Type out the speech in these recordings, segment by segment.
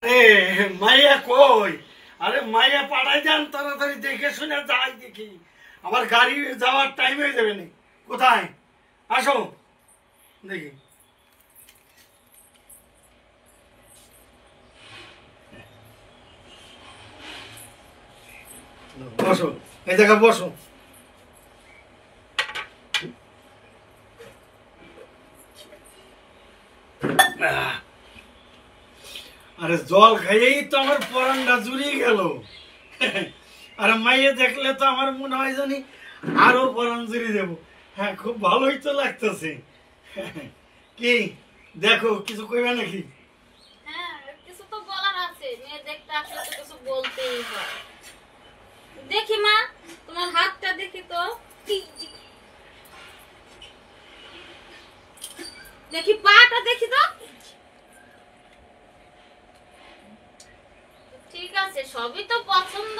মাইয়া কই? আরে মাইয়া পাঠাই যান, তাড়াতাড়ি দেখে শুনে যাই দেখি, আমার গাড়ি যাওয়ার টাইম হয়ে যাবে না। কোথায়? আসো দেখি। বসো, এই জায়গায় বসো। আরে জল খাইয়েই তো আমার পরানটা জুড়িয়ে গেল। আরে মাইয়ে দেখলে তো আমার মনে হয় জানি আরো পরান জুড়িয়ে দেবো। হ্যাঁ, খুব ভালোই তো লাগতেছে। কি দেখো, কিছু কইবে নাকি? হ্যাঁ, কিছু তো বলার আছে। মেয়ে দেখতে আসলে তো কিছু বলতেই হয়। দেখি মা, তোমার হাতটা দেখি তো। দেখি পাটা দেখি তো। ঠিক আছে, সবই তো পছন্দ।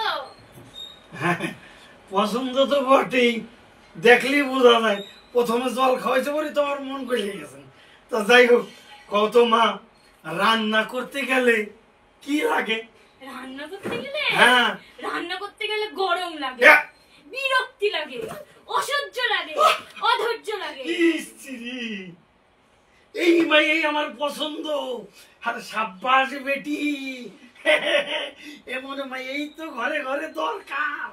পছন্দ তো বটেই, দেখলেই বোঝা যায়। প্রথমে জল খাওয়াইছে বলে তোমার মন করে গেছে। তা যাই হোক, কত মা, রান্না করতে গেলে কি লাগে? রান্না করতে গেলে হ্যাঁ, রান্না করতে গেলে গরম লাগে, হ্যাঁ। বিরক্তি লাগে, অসহ্য লাগে, অধৈর্য লাগে। ইস্ত্রি, এই মাই আমার পছন্দ। আর সাব্বাস বেটি, এমন মাই এই তো ঘরে ঘরে দরকার।